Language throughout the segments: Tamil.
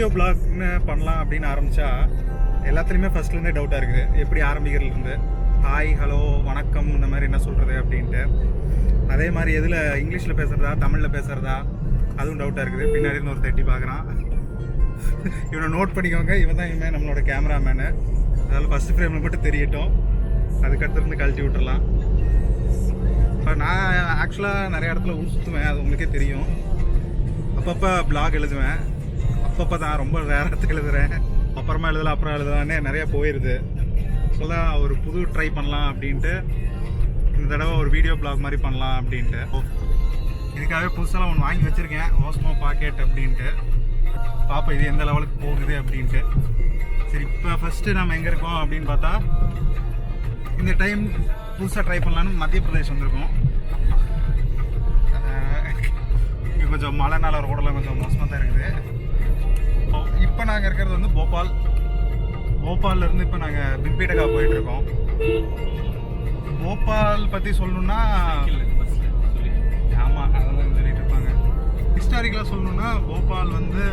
வீடியோ பிளாக்னு பண்ணலாம் அப்படின்னு ஆரம்பித்தா எல்லாத்துலேயுமே ஃபஸ்ட்லேருந்தே டவுட்டாக இருக்குது. எப்படி ஆரம்பிக்கிறதுலேருந்து ஹாய் ஹலோ வணக்கம் இந்த மாதிரி என்ன சொல்கிறது அப்படின்ட்டு. அதே மாதிரி எதில் இங்கிலீஷில் பேசுகிறதா தமிழில் பேசுகிறதா அதுவும் டவுட்டாக இருக்குது. பின்னாடி இருந்து ஒரு தட்டி பார்க்குறான். இவனை நோட் பண்ணிக்கோங்க, இவன் தான் இவன் நம்மளோட கேமராமேனு. அதனால் ஃபஸ்ட்டு ஃப்ரேமில் மட்டும் தெரியட்டும், அதுக்கடுத்துருந்து கழட்டி விட்டுறலாம். இப்போ நான் ஆக்சுவலாக நிறைய இடத்துல ஊர் சுற்றுவேன், அது உங்களுக்கே தெரியும். அப்பப்போ பிளாக் எழுதுவேன், அப்பப்போ தான் ரொம்ப ரேரத்துக்கு எழுதுகிறேன். அப்புறமா எழுதலாம் அப்புறம் எழுதலான்னே நிறையா போயிடுது. சொல்ல ஒரு புது ட்ரை பண்ணலாம் அப்படின்ட்டு இந்த தடவை ஒரு வீடியோ பிளாக் மாதிரி பண்ணலாம் அப்படின்ட்டு. இதுக்காகவே புதுசாக ஒன்று வாங்கி வச்சுருக்கேன், ஓஸ்மோ பாக்கெட் அப்படின்ட்டு. பாப்பா இது எந்த லெவலுக்கு போகுது அப்படின்ட்டு. சரி, இப்போ ஃபஸ்ட்டு நம்ம எங்கே இருக்கோம் அப்படின்னு பார்த்தா, இந்த டைம் புதுசாக ட்ரை பண்ணலான்னு மத்திய பிரதேஷ் வந்திருக்கோம். இங்கே கொஞ்சம் மழைனால ரோடெல்லாம் கொஞ்சம் மோசமாக தான் இருக்குது. இப்போ நாங்கள் இருக்கிறது வந்து போபால்லேருந்து இப்போ நாங்கள் பிம்பேடகா போயிட்டுருக்கோம். போபால் பற்றி சொல்லணுன்னா, ஆமாம் அதெல்லாம் சொல்லிட்டு இருப்பாங்க. ஹிஸ்டாரிக்கலாக சொல்லணுன்னா போபால் வந்து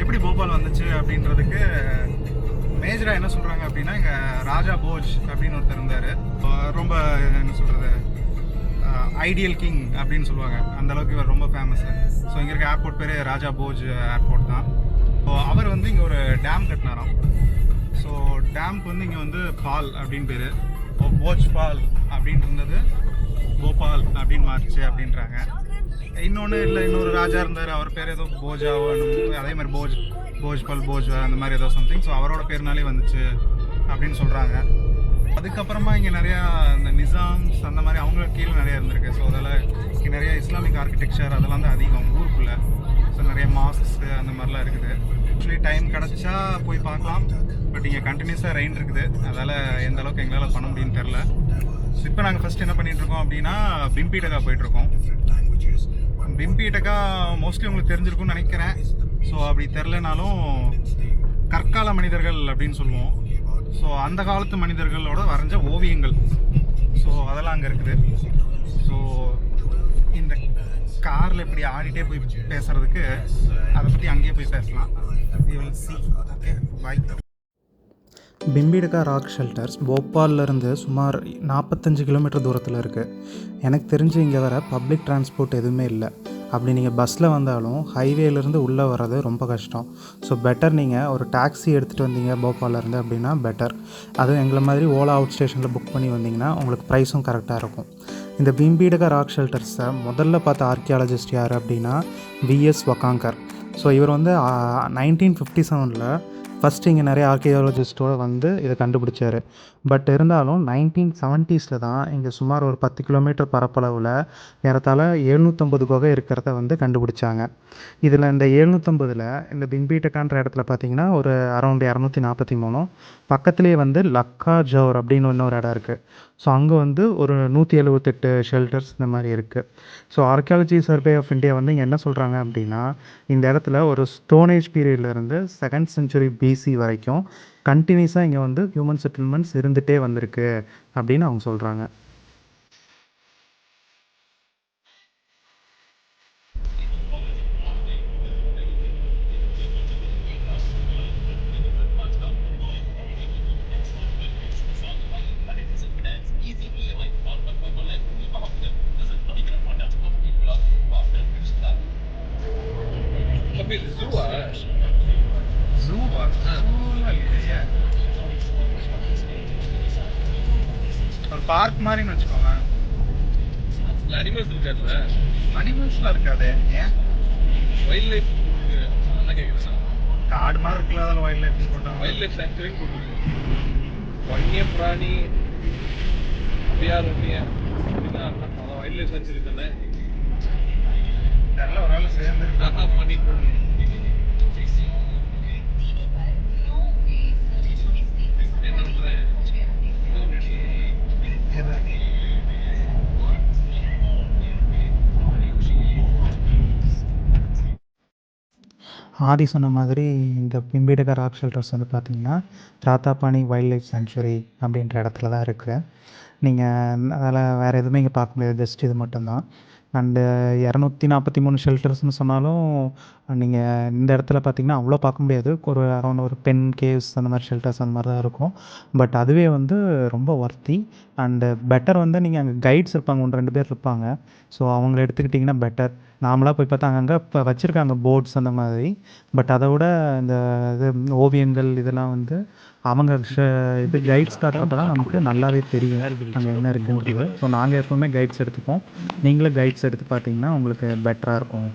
எப்படி போபால் வந்துச்சு அப்படின்றதுக்கு மேஜராக என்ன சொல்கிறாங்க அப்படின்னா, இங்கே ராஜா போஜ் அப்படின்னு ஒருத்தர் இருந்தார். ரொம்ப என்ன சொல்கிறது, ஐடியல் கிங் அப்படின்னு சொல்லுவாங்க. அந்தளவுக்கு இவர் ரொம்ப ஃபேமஸ்ஸு. ஸோ இங்கே இருக்க ஏர்போர்ட் பேர் ராஜா போஜ் ஏர்போர்ட் தான். ஸோ அவர் வந்து இங்கே ஒரு டேம் கட்டினாராம். ஸோ டேம்க்கு வந்து இங்கே வந்து பால் அப்படின்னு பேர். போஜ் பால் அப்படின்னு இருந்தது, போபால் அப்படின்னு மாறிச்சு அப்படின்றாங்க. இன்னொரு ராஜா இருந்தார், அவர் பேர் ஏதோ போஜாவோ, அதே மாதிரி போஜ்பால் போஜ்வா அந்த மாதிரி ஏதோ சம்திங். ஸோ அவரோட பேர்னாலே வந்துச்சு அப்படின்னு சொல்கிறாங்க. அதுக்கப்புறமா இங்கே நிறையா இந்த நிசாம்ஸ் அந்த மாதிரி அவங்க கீழே நிறையா இருந்திருக்கு. ஸோ அதெல்லாம் இங்கே நிறைய இஸ்லாமிக் ஆர்கிடெக்சர் அதெல்லாம் தான் அதிகம் ஊருக்குள்ளே. ஸோ நிறைய மாஸ்க்ஸு அந்த மாதிரிலாம் இருக்குது. ஆக்சுவலி டைம் கிடச்சா போய் பார்க்கலாம். பட் இங்கே கண்டினியூஸாக ரெயின் இருக்குது, அதனால் எந்த அளவுக்கு எங்களால் பண்ண முடியும்னு தெரில. ஸோ இப்போ நாங்கள் ஃபஸ்ட்டு என்ன பண்ணிகிட்ருக்கோம் அப்படின்னா, பிம்பேடகா போயிட்டுருக்கோம். பிம்பேடகா மோஸ்ட்லி உங்களுக்கு தெரிஞ்சிருக்கும்னு நினைக்கிறேன். ஸோ அப்படி தெரிலனாலும் கற்கால மனிதர்கள் அப்படின்னு சொல்லுவோம். ஸோ அந்த காலத்து மனிதர்களோட வரைஞ்ச ஓவியங்கள், ஸோ அதெல்லாம் அங்கே இருக்குது. ஸோ இந்த காரில் இப்படி ஆடிட்டே போய் பேசுகிறதுக்கு அதை பற்றி அங்கேயே போய் பேசலாம். ஓகே, பாய். பிம்பேடகா ராக் ஷெல்டர்ஸ் போபால்லேருந்து சுமார் 45 கிலோமீட்டர் தூரத்தில் இருக்குது. எனக்கு தெரிஞ்சு இங்கே வர பப்ளிக் டிரான்ஸ்போர்ட் எதுவுமே இல்லை. அப்படி நீங்கள் பஸ்ஸில் வந்தாலும் ஹைவேலேருந்து உள்ளே வர்றது ரொம்ப கஷ்டம். ஸோ பெட்டர் நீங்கள் ஒரு டாக்ஸி எடுத்துகிட்டு வந்தீங்க போபால்லேருந்து அப்படின்னா பெட்டர். அதுவும் எங்களை மாதிரி ஓலா அவுட் ஸ்டேஷனில் புக் பண்ணி வந்தீங்கன்னா உங்களுக்கு ப்ரைஸும் கரெக்டாக இருக்கும். இந்த பிம்பேடகா ராக் ஷெல்டர்ஸை முதல்ல பார்த்த ஆர்கியாலஜிஸ்ட் யார் அப்படின்னா விஎஸ் வகாங்கர். ஸோ இவர் வந்து 1957 ஃபஸ்ட்டு இங்கே நிறைய ஆர்கியாலஜிஸ்ட்டோடு வந்து இதை கண்டுபிடிச்சார். பட் இருந்தாலும் 1970s தான் இங்கே சுமார் ஒரு 10 கிலோமீட்டர் பரப்பளவில் ஏறத்தாழ 750 குகை இருக்கிறத வந்து கண்டுபிடிச்சாங்க. இதில் இந்த 750 இந்த பிம்பேடகான்ற இடத்துல பார்த்திங்கன்னா ஒரு அரௌண்ட் 243. பக்கத்துலேயே வந்து லக்கா ஜோர் அப்படின்னு இன்னொரு இடம் இருக்குது. ஸோ அங்கே வந்து ஒரு 178 ஷெல்டர்ஸ் இந்த மாதிரி இருக்குது. So archaeology survey of India வந்து இங்கே என்ன சொல்கிறாங்க அப்படின்னா, இந்த இடத்துல ஒரு ஸ்டோன் ஏஜ் பீரியட்லேருந்து 2nd century BC வரைக்கும் கண்டினியூஸாக இங்கே வந்து ஹியூமன் செட்டில்மெண்ட்ஸ் இருந்துகிட்டே வந்திருக்கு அப்படின்னு அவங்க சொல்கிறாங்க. ஒரு பார்க் மாதிரின்னு வச்சுக்கோங்க. அனிமல்ஸ் இருக்காதுல்ல, அனிமல்ஸ்லாம் இருக்காது. ஏன் வைல்ட் லைஃப் நல்லா கேட்குறேன். காடு மாதிரி இருக்குல்ல, அதில் வைல்ட் லைஃப் போட்டாங்க. வைல்ட் லைஃப் சாங்சுரின்னு போட்டுருக்கு. வன்னிய பிராணி அபியாரண்யம் அப்படின்னா வைல்ட் லைஃப் சாங்சுரி தானே. தெரியல, ஒரு வேலை சேர்ந்து பண்ணிட்டு ஆதி சொன்ன மாதிரி இந்த பிம்பேடகா ராக் ஷெல்டர்ஸ் வந்து பார்த்திங்கன்னா ராத்தாபானி வைல்ட் லைஃப் சாங்சுரி அப்படின்ற இடத்துல தான் இருக்குது. நீங்கள் அதில் வேறு எதுவுமே இங்கே பார்க்க முடியாது, ஜஸ்ட் இது மட்டும்தான். அண்டு 243 ஷெல்டர்ஸ்னு சொன்னாலும் நீங்கள் இந்த இடத்துல பார்த்தீங்கன்னா அவ்வளோ பார்க்க முடியாது. ஒரு அரௌண்ட் ஒரு 10 கேவ்ஸ் அந்த மாதிரி ஷெல்டர்ஸ் அந்த மாதிரி தான் இருக்கும். பட் அதுவே வந்து ரொம்ப ஒர்த்தி அண்டு பெட்டர் வந்து நீங்கள் அங்கே கைட்ஸ் இருப்பாங்க, 1-2 பேர் இருப்பாங்க. ஸோ அவங்கள எடுத்துக்கிட்டிங்கன்னா பெட்டர். நார்மலாக போய் பார்த்தா அங்கங்கே இப்போ வச்சுருக்காங்க போர்ட்ஸ் அந்த மாதிரி. பட் அதை விட இந்த இது ஓவியங்கள் இதெல்லாம் வந்து அவங்க இது கைட்ஸ் காட்டுறப்ப தான் நமக்கு நல்லாவே தெரியும் அங்கே என்ன இருக்குன்றது. ஸோ நாங்கள் எப்போவுமே கைட்ஸ் எடுத்துப்போம். நீங்களும் கைட்ஸ் எடுத்து பார்த்தீங்கன்னா உங்களுக்கு பெட்டராக இருக்கும்.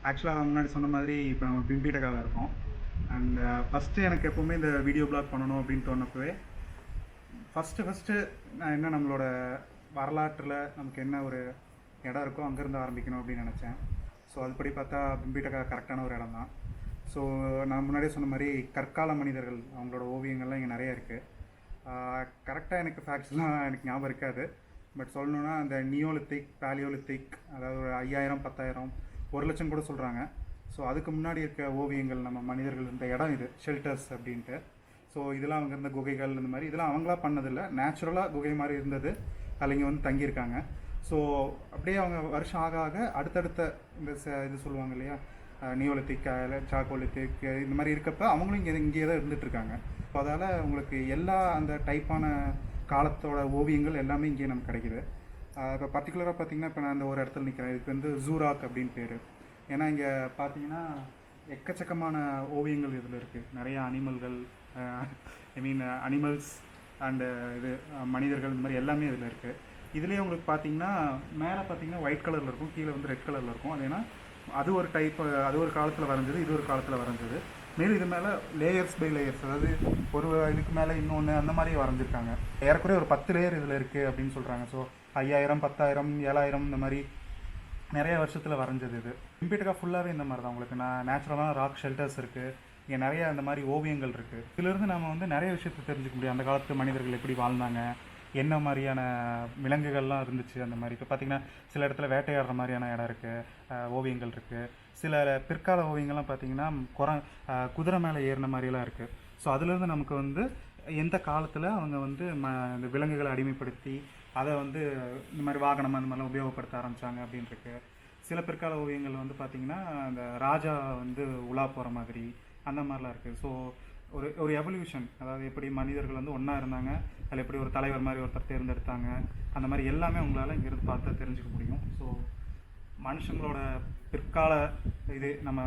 ஆக்சுவலாக முன்னாடி சொன்ன மாதிரி இப்போ நம்ம பிம்பிடகாவில் இருக்கோம். அண்ட் ஃபஸ்ட்டு எனக்கு எப்போவுமே இந்த வீடியோ பிளாக் பண்ணணும் அப்படின்னு தோணப்பவே ஃபஸ்ட்டு நான் என்ன நம்மளோட வரலாற்றில் நமக்கு என்ன ஒரு இடம் இருக்கோ அங்கேருந்து ஆரம்பிக்கணும் அப்படின்னு நினச்சேன். ஸோ அதுபடி பார்த்தா பிம்பிடகா கரெக்டான ஒரு இடம் தான். ஸோ நான் முன்னாடியே சொன்ன மாதிரி கற்கால மனிதர்கள் அவங்களோட ஓவியங்கள்லாம் இங்கே நிறைய இருக்குது. கரெக்டாக எனக்கு ஃபேக்ட்ஸ்லாம் எனக்கு ஞாபகம் இருக்காது. பட் சொல்லணுன்னா அந்த நியோலித்திக், பேலியோலித்திக், அதாவது ஒரு 5000, 10,000, 1,00,000 கூட சொல்கிறாங்க. ஸோ அதுக்கு முன்னாடி இருக்க ஓவியங்கள் நம்ம மனிதர்கள் இருந்த இடம் இது ஷெல்டர்ஸ் அப்படின்ட்டு. ஸோ இதெல்லாம் அவங்க இருந்த குகைகள் இந்த மாதிரி இதெல்லாம் அவங்களா பண்ணதில்லை, நேச்சுரலாக குகை மாதிரி இருந்தது, அதில் இங்கே வந்து தங்கியிருக்காங்க. ஸோ அப்படியே அவங்க வருஷம் ஆக ஆக அடுத்தடுத்த இந்த இது சொல்லுவாங்க இல்லையா, நியோலித்திக், சாக்கோலித்திக் இந்த மாதிரி இருக்கப்போ அவங்களும் இங்கேயே தான் இருந்துகிட்ருக்காங்க. ஸோ அதால் உங்களுக்கு எல்லா அந்த டைப்பான காலத்தோட ஓவியங்கள் எல்லாமே இங்கேயே நமக்கு கிடைக்கிது. இப்போ பர்டிகுலராக பார்த்திங்கன்னா இப்போ நான் அந்த ஒரு இடத்துல நிற்கிறேன். இதுக்கு வந்து ஜூராக் அப்படின்னு பேர். ஏன்னா இங்கே பார்த்தீங்கன்னா எக்கச்சக்கமான ஓவியங்கள் இதில் இருக்குது. நிறையா அனிமல்கள், அனிமல்ஸ் அண்டு இது மனிதர்கள் இந்த மாதிரி எல்லாமே இதில் இருக்குது. இதுலேயே உங்களுக்கு பார்த்தீங்கன்னா மேலே பார்த்தீங்கன்னா ஒயிட் கலரில் இருக்கும், கீழே வந்து ரெட் கலரில் இருக்கும். அது ஏன்னா அது ஒரு டைப், அது ஒரு காலத்தில் வரைஞ்சது, இது ஒரு காலத்தில் வரைஞ்சது. மேலும் இது மேலே லேயர்ஸ் பை லேயர்ஸ், அதாவது ஒரு இதுக்கு மேலே இன்னொன்று அந்த மாதிரி வரைஞ்சிருக்காங்க. ஏறக்குறைய ஒரு 10 லேயர் இதில் இருக்குது அப்படின்னு சொல்கிறாங்க. ஸோ 5000, 10,000, 7,000 இந்த மாதிரி நிறைய வருஷத்தில் வரைஞ்சது இது. பிம்பிடகா ஃபுல்லாகவே இந்த மாதிரி தான். உங்களுக்கு நேச்சுரலான ராக் ஷெல்டர்ஸ் இருக்குது, இங்கே நிறைய அந்த மாதிரி ஓவியங்கள் இருக்குது. இதிலிருந்து நம்ம வந்து நிறைய விஷயத்தை தெரிஞ்சுக்க முடியும். அந்த காலத்து மனிதர்கள் எப்படி வாழ்ந்தாங்க, என்ன மாதிரியான விலங்குகள்லாம் இருந்துச்சு அந்த மாதிரி. இப்போ பார்த்திங்கன்னா சில இடத்துல வேட்டையாடுற மாதிரியான இடம் இருக்குது, ஓவியங்கள் இருக்குது. சில பிற்கால ஓவியங்கள்லாம் பார்த்திங்கன்னா குதிரை மேலே ஏறின மாதிரிலாம் இருக்குது. ஸோ அதுலேருந்து நமக்கு வந்து எந்த காலத்தில் அவங்க வந்து இந்த விலங்குகளை அடிமைப்படுத்தி அதை வந்து இந்த மாதிரி வாகனம் அந்த மாதிரிலாம் உபயோகப்படுத்த ஆரம்பித்தாங்க அப்படின்ட்டுருக்கு. சில பிற்கால ஓவியங்கள் வந்து பார்த்திங்கன்னா அந்த ராஜா வந்து உலா போகிற மாதிரி அந்த மாதிரிலாம் இருக்குது. ஸோ ஒரு எவல்யூஷன், அதாவது எப்படி மனிதர்கள் வந்து ஒன்றா இருந்தாங்க, அதில் எப்படி ஒரு தலைவர் மாதிரி ஒருத்தர் தேர்ந்தெடுத்தாங்க, அந்த மாதிரி எல்லாமே உங்களால் இங்கிருந்து பார்த்து தெரிஞ்சுக்க முடியும். ஸோ மனுஷங்களோட பிற்கால இது நம்ம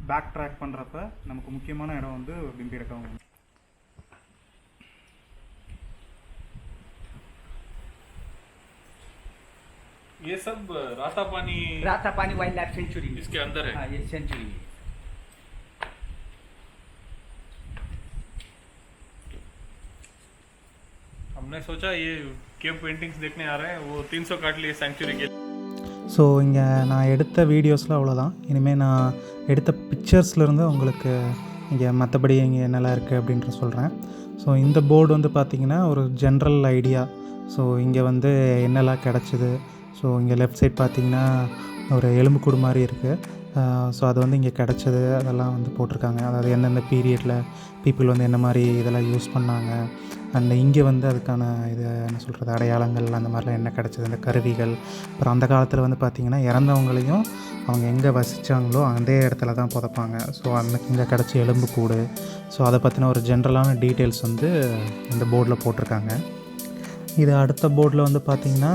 பேக் ட்ராக் பண்ணுறப்ப நமக்கு முக்கியமான இடம் வந்து பிம்பிடகா. ये सब रातापानी वाइल्ड लाइफ सेंचुरी इसके अंदर है। हाँ, ये सेंचुरी है। हमने सोचा ये केव पेंटिंग्स देखने आ रहे हैं, वो 300 काट लिए सेंचुरी के। ஸோ இங்கே நான் எடுத்த வீடியோஸில் அவ்வளோதான். இனிமேல் நான் எடுத்த பிக்சர்ஸ்லேருந்து உங்களுக்கு இங்கே மற்றபடி இங்கே என்னெல்லாம் இருக்குது அப்படின்ற சொல்கிறேன். ஸோ இந்த போர்டு வந்து பார்த்திங்கன்னா ஒரு ஜென்ரல் ஐடியா. ஸோ இங்கே வந்து என்னெல்லாம் கிடச்சிது. ஸோ இங்கே லெஃப்ட் சைட் பார்த்திங்கன்னா ஒரு எலும்புக்கூடு மாதிரி இருக்குது. ஸோ அது வந்து இங்கே கிடச்சது அதெல்லாம் வந்து போட்டிருக்காங்க. அதாவது எந்தெந்த பீரியடில் பீப்புள் வந்து என்ன மாதிரி இதெல்லாம் யூஸ் பண்ணாங்க. அண்ட் இங்கே வந்து அதுக்கான இது என்ன சொல்கிறது அடையாளங்கள் அந்த மாதிரிலாம் என்ன கிடச்சிது, இந்த கருவிகள். அப்புறம் அந்த காலத்தில் வந்து பார்த்திங்கன்னா இறந்தவங்களையும் அவங்க எங்கே வசித்தாங்களோ அதே இடத்துல தான் புதைப்பாங்க. ஸோ அந்த இங்கே கிடச்ச எலும்புக்கூடு. ஸோ அதை பற்றின ஒரு ஜென்ரலான டீட்டெயில்ஸ் வந்து இந்த போர்டில் போட்டிருக்காங்க. இது அடுத்த போர்டில் வந்து பார்த்திங்கன்னா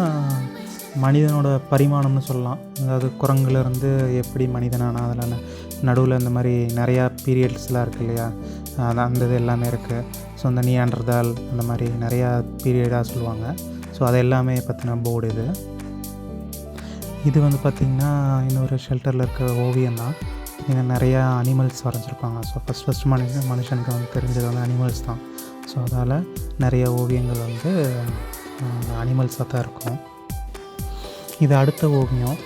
மனிதனோட பரிமாணம்னு சொல்லலாம். அதாவது குரங்குலேருந்து எப்படி மனிதனானா அதில் நடுவில் இந்த மாதிரி நிறையா பீரியட்ஸ்லாம் இருக்குது இல்லையா, அந்த இது எல்லாமே இருக்குது. ஸோ அந்த நியாண்டர்தால் அந்த மாதிரி நிறையா பீரியடாக சொல்லுவாங்க. ஸோ அது எல்லாமே பற்றின போர்டு இது. இது வந்து பார்த்திங்கன்னா இன்னொரு ஷெல்டரில் இருக்க ஓவியம் தான். இங்கே நிறையா அனிமல்ஸ் வரைஞ்சிருப்பாங்க. ஸோ ஃபஸ்ட் மனுஷனுக்கு வந்து தெரிஞ்சது வந்து அனிமல்ஸ் தான். ஸோ அதால் நிறைய ஓவியங்கள் வந்து அனிமல்ஸாக தான் இருக்கும். இது அடுத்த ஓவியம்.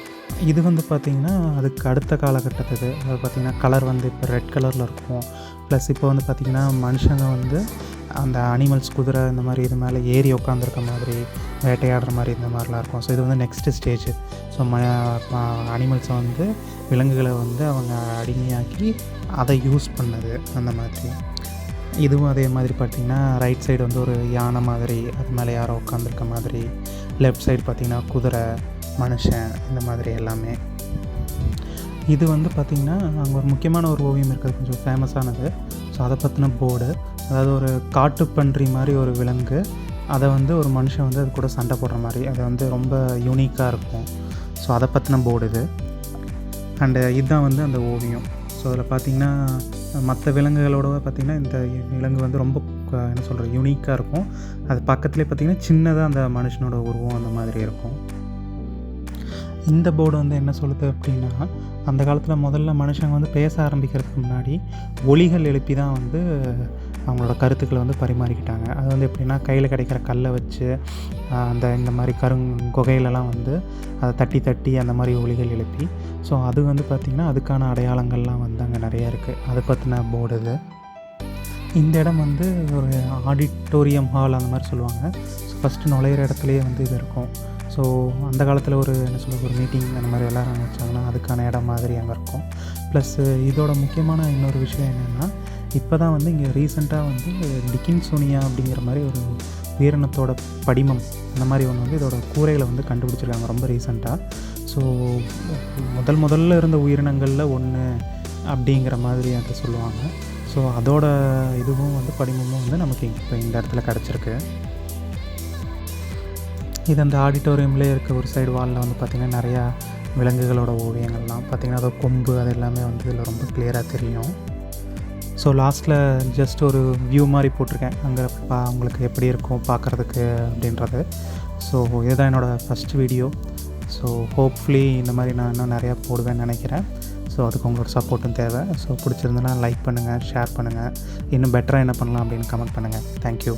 இது வந்து பார்த்திங்கன்னா அதுக்கு அடுத்த காலகட்டத்துக்கு, அது பார்த்திங்கன்னா கலர் வந்து இப்போ ரெட் கலரில் இருக்கும். ப்ளஸ் இப்போ வந்து பார்த்திங்கன்னா மனுஷங்க வந்து அந்த அனிமல்ஸ் குதிரை இந்த மாதிரி இது மேலே ஏறி உட்காந்துருக்க மாதிரி வேட்டையாடுற மாதிரி இந்த மாதிரிலாம் இருக்கும். ஸோ இது வந்து நெக்ஸ்ட்டு ஸ்டேஜ். ஸோ அனிமல்ஸை வந்து விலங்குகளை வந்து அவங்க அடிமையாக்கி அதை யூஸ் பண்ணது அந்த மாதிரி. இதுவும் அதே மாதிரி பார்த்திங்கன்னா ரைட் சைடு வந்து ஒரு யானை மாதிரி, அது மேலே யாரோ உட்காந்துருக்க மாதிரி. லெஃப்ட் சைடு பார்த்திங்கன்னா குதிரை, மனுஷன், இந்த மாதிரி எல்லாமே. இது வந்து பார்த்திங்கன்னா அங்கே ஒரு முக்கியமான ஒரு ஓவியம் இருக்குது, கொஞ்சம் ஃபேமஸானது. ஸோ அதை பற்றின போர்டு, அதாவது ஒரு காட்டுப்பன்றி மாதிரி ஒரு விலங்கு, அதை வந்து ஒரு மனுஷன் வந்து அது கூட சண்டை போடுற மாதிரி, அது வந்து ரொம்ப யூனிக்காக இருக்கும். ஸோ அதை பற்றின போர்டு இது. அண்டு இதுதான் வந்து அந்த ஓவியம். ஸோ அதில் பார்த்திங்கன்னா மற்ற விலங்குகளோட பார்த்திங்கன்னா இந்த விலங்கு வந்து ரொம்ப என்ன சொல்கிற யூனிக்காக இருக்கும். அது பக்கத்துலேயே பார்த்திங்கன்னா சின்னதாக அந்த மனுஷனோட உருவம் அந்த மாதிரி இருக்கும். இந்த போர்டு வந்து என்ன சொல்லுது அப்படின்னா, அந்த காலத்தில் முதல்ல மனுஷங்க வந்து பேச ஆரம்பிக்கிறதுக்கு முன்னாடி ஒலிகள் எழுப்பி தான் வந்து அவங்களோட கருத்துக்களை வந்து பரிமாறிக்கிட்டாங்க. அது வந்து எப்படின்னா கையில் கிடைக்கிற கல்லை வச்சு இந்த மாதிரி குகையிலலாம் வந்து அதை தட்டி தட்டி அந்த மாதிரி ஒலிகள் எழுப்பி. ஸோ அது வந்து பார்த்திங்கன்னா அதுக்கான அடையாளங்கள்லாம் வந்து அங்கே நிறையா இருக்குது. அதை பற்றின போர்டு இது. இந்த இடம் வந்து ஒரு ஆடிட்டோரியம் ஹால் அந்த மாதிரி சொல்லுவாங்க. ஸோ ஃபஸ்ட்டு நுழையிற இடத்துலையே வந்து இது இருக்கும். ஸோ அந்த காலத்தில் ஒரு என்ன சொல்லுறது, ஒரு மீட்டிங் அந்த மாதிரி எல்லோரும் வச்சாங்கன்னா அதுக்கான இடம் மாதிரி அங்கே இருக்கும். ப்ளஸ் இதோட முக்கியமான இன்னொரு விஷயம் என்னென்னா, இப்போ தான் வந்து இங்கே ரீசெண்டாக வந்து டிக்கின்சோனியா அப்படிங்கிற மாதிரி ஒரு உயிரினத்தோட படிமம் அந்த மாதிரி ஒன்று வந்து இதோட கூரைகளை வந்து கண்டுபிடிச்சிருக்காங்க ரொம்ப ரீசெண்டாக. ஸோ முதல்ல இருந்த உயிரினங்களில் ஒன்று அப்படிங்கிற மாதிரி அதை சொல்லுவாங்க. ஸோ அதோட இதுவும் வந்து படிமமும் வந்து நமக்கு இப்போ இந்த இடத்துல கிடச்சிருக்கு. இது அந்த ஆடிட்டோரியம்லேயே இருக்க ஒரு சைடு வாலில் வந்து பார்த்திங்கன்னா நிறையா விலங்குகளோட ஓவியங்கள்லாம் பார்த்திங்கன்னா அதோட கொம்பு அது எல்லாமே வந்து இதில் ரொம்ப கிளியராக தெரியும். ஸோ லாஸ்ட்டில் ஜஸ்ட் ஒரு வியூ மாதிரி போட்டிருக்கேன், அங்கே உங்களுக்கு எப்படி இருக்கும் பார்க்குறதுக்கு அப்படின்றது. ஸோ இதுதான் என்னோடய ஃபஸ்ட் வீடியோ. ஸோ ஹோப்ஃபுல்லி இந்த மாதிரி நான் இன்னும் நிறையா போடுவேன்னு நினைக்கிறேன். ஸோ அதுக்கு உங்களோட சப்போர்ட்டும் தேவை. ஸோ பிடிச்சிருந்தனா லைக் பண்ணுங்கள், ஷேர் பண்ணுங்கள், இன்னும் பெட்டராக என்ன பண்ணலாம் அப்படின்னு கமெண்ட் பண்ணுங்கள். தேங்க்யூ.